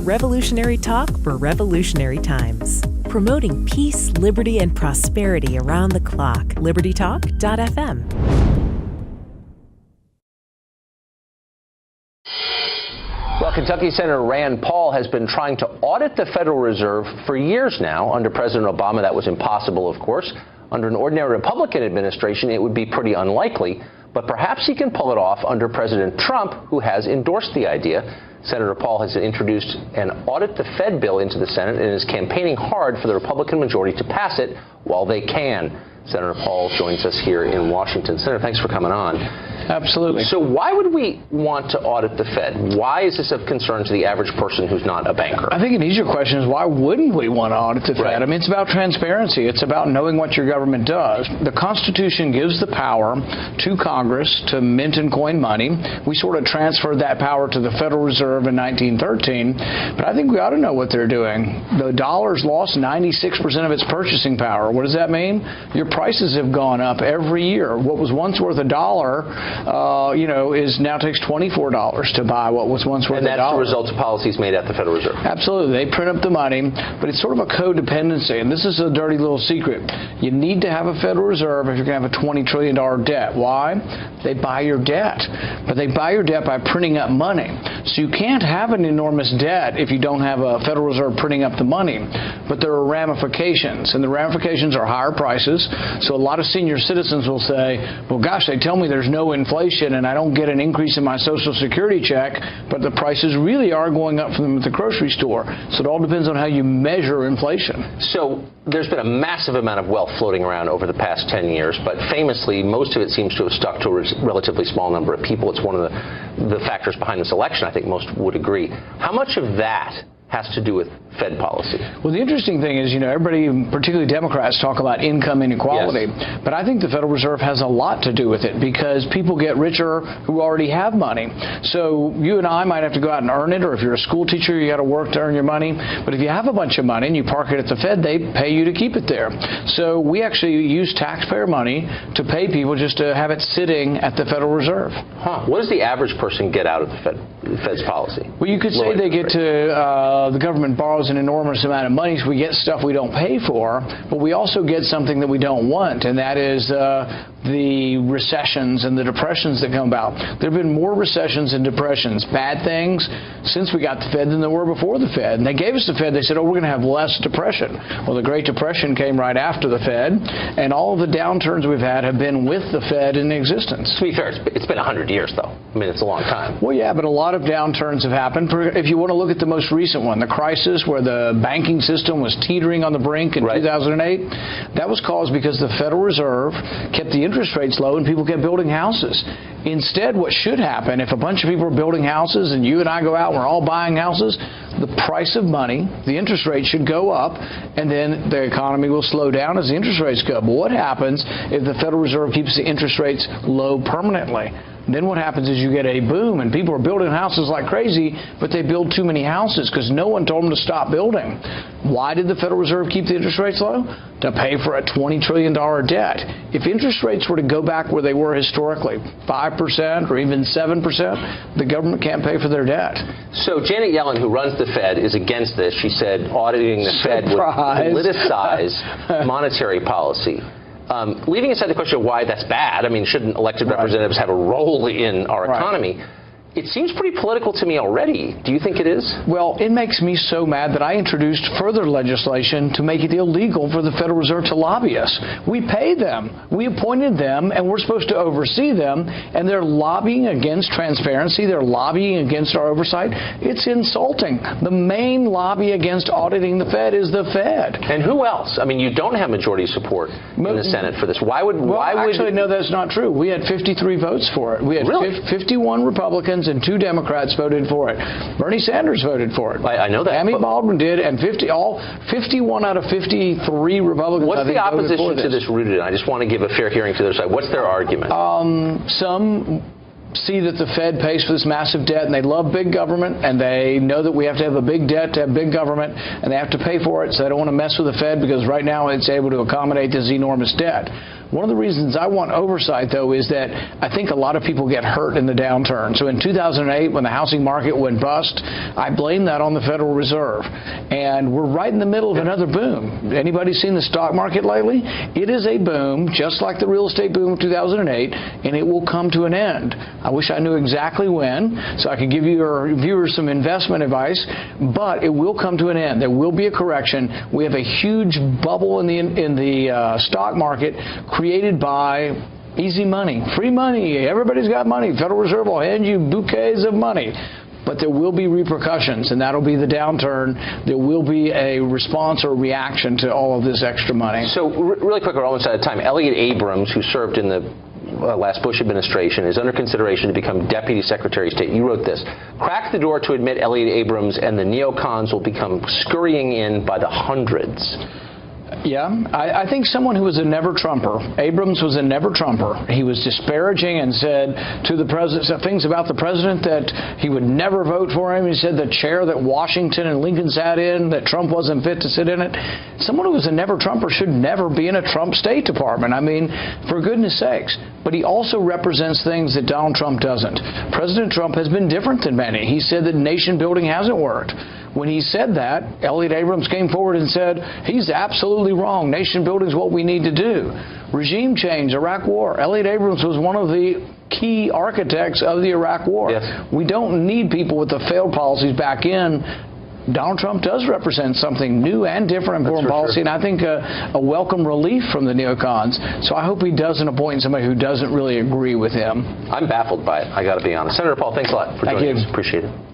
Revolutionary talk for revolutionary times. Promoting peace, liberty, and prosperity around the clock. LibertyTalk.fm. Well, Kentucky Senator Rand Paul has been trying to audit the Federal Reserve for years now. Under President Obama, that was impossible, of course. Under an ordinary Republican administration, it would be pretty unlikely. But perhaps he can pull it off under President Trump, who has endorsed the idea. Senator Paul has introduced an Audit the Fed bill into the Senate and is campaigning hard for the Republican majority to pass it while they can. Senator Paul joins us here in Washington. Senator, thanks for coming on. Absolutely. So why would we want to audit the Fed? Why is this of concern to the average person who's not a banker? I think an easier question is why wouldn't we want to audit the Fed? Right. I mean, it's about transparency. It's about knowing what your government does. The Constitution gives the power to Congress to mint and coin money. We sort of transferred that power to the Federal Reserve in 1913. But I think we ought to know what they're doing. The dollar's lost 96% of its purchasing power. What does that mean? Your prices have gone up every year. What was once worth $1, is now takes $24 to buy what was once worth $1. And that's the result of policies made at the Federal Reserve. Absolutely. They print up the money, but it's sort of a codependency. And this is a dirty little secret. You need to have a Federal Reserve if you're going to have a $20 trillion debt. Why? They buy your debt. But they buy your debt by printing up money. So you can't have an enormous debt if you don't have a Federal Reserve printing up the money. But there are ramifications, and the ramifications are higher prices. So a lot of senior citizens will say, well, gosh, they tell me there's no inflation and I don't get an increase in my Social Security check, but the prices really are going up for them at the grocery store. So it all depends on how you measure inflation. So there's been a massive amount of wealth floating around over the past 10 years, but famously, most of it seems to have stuck to a relatively small number of people. It's one of the factors behind this election, I think most would agree. How much of that has to do with Fed policy? Well, the interesting thing is, everybody, particularly Democrats, talk about income inequality. Yes. But I think the Federal Reserve has a lot to do with it because people get richer who already have money. So you and I might have to go out and earn it, or if you're a school teacher, you got to work to earn your money. But if you have a bunch of money and you park it at the Fed, they pay you to keep it there. So we actually use taxpayer money to pay people just to have it sitting at the Federal Reserve. What does the average person get out of the Fed's policy? Well, you could say they get to the government borrows an enormous amount of money, so we get stuff we don't pay for, but we also get something that we don't want, and that is the recessions and the depressions that come about. There have been more recessions and depressions, bad things, since we got the Fed than there were before the Fed. And they gave us the Fed. They said, we're going to have less depression. Well, the Great Depression came right after the Fed, and all of the downturns we've had have been with the Fed in existence. To be fair, it's been 100 years, though. I mean, it's a long time. Well, yeah, but a lot of downturns have happened. If you want to look at the most recent one, the crisis where the banking system was teetering on the brink in 2008, that was caused because the Federal Reserve kept the interest rates low and people kept building houses. Instead, what should happen, if a bunch of people are building houses and you and I go out and we're all buying houses, the price of money, the interest rate should go up, and then the economy will slow down as the interest rates go. But what happens if the Federal Reserve keeps the interest rates low permanently? Then what happens is you get a boom, and people are building houses like crazy, but they build too many houses because no one told them to stop building. Why did the Federal Reserve keep the interest rates low? To pay for a $20 trillion debt. If interest rates were to go back where they were historically, 5% or even 7%, the government can't pay for their debt. So Janet Yellen, who runs the Fed, is against this. She said auditing the Fed would politicize monetary policy. Leaving aside the question of why that's bad, I mean, shouldn't elected representatives have a role in our economy? It seems pretty political to me already. Do you think it is? Well, it makes me so mad that I introduced further legislation to make it illegal for the Federal Reserve to lobby us. We pay them. We appointed them, and we're supposed to oversee them, and they're lobbying against transparency. They're lobbying against our oversight. It's insulting. The main lobby against auditing the Fed is the Fed. And who else? I mean, you don't have majority support in the Senate for this. Actually, no, that's not true. We had 53 votes for it. We had 51 Republicans and 2 Democrats voted for it. Bernie Sanders voted for it. I know that. Tammy Baldwin did, and 51 out of 53 Republicans. What's the opposition to this rooted in? I just want to give a fair hearing to their side. What's their argument? Some see that the Fed pays for this massive debt, and they love big government, and they know that we have to have a big debt to have big government, and they have to pay for it, so they don't want to mess with the Fed because right now it's able to accommodate this enormous debt. One of the reasons I want oversight, though, is that I think a lot of people get hurt in the downturn. So in 2008, when the housing market went bust, I blame that on the Federal Reserve. And we're right in the middle of another boom. Anybody seen the stock market lately? It is a boom, just like the real estate boom of 2008, and it will come to an end. I wish I knew exactly when, so I could give your viewers some investment advice, but it will come to an end. There will be a correction. We have a huge bubble in the stock market created by easy money, free money. Everybody's got money. Federal Reserve will hand you bouquets of money. But there will be repercussions, and that'll be the downturn. There will be a response or reaction to all of this extra money. So really quick, we're almost out of time. Elliott Abrams, who served in the last Bush administration, is under consideration to become Deputy Secretary of State. You wrote this: crack the door to admit Elliott Abrams and the neocons will become scurrying in by the hundreds. Yeah, I think someone who was a never-Trumper, Abrams was a never-Trumper. He was disparaging and said to the president things about the president that he would never vote for him. He said the chair that Washington and Lincoln sat in, that Trump wasn't fit to sit in it. Someone who was a never-Trumper should never be in a Trump State Department. I mean, for goodness sakes. But he also represents things that Donald Trump doesn't. President Trump has been different than many. He said that nation building hasn't worked. When he said that, Elliott Abrams came forward and said, he's absolutely wrong. Nation building is what we need to do. Regime change, Iraq War. Elliott Abrams was one of the key architects of the Iraq War. Yes. We don't need people with the failed policies back in. Donald Trump does represent something new and different in foreign policy, and I think a welcome relief from the neocons. So I hope he doesn't appoint somebody who doesn't really agree with him. I'm baffled by it, I got to be honest. Senator Paul, thanks a lot for joining us. Appreciate it.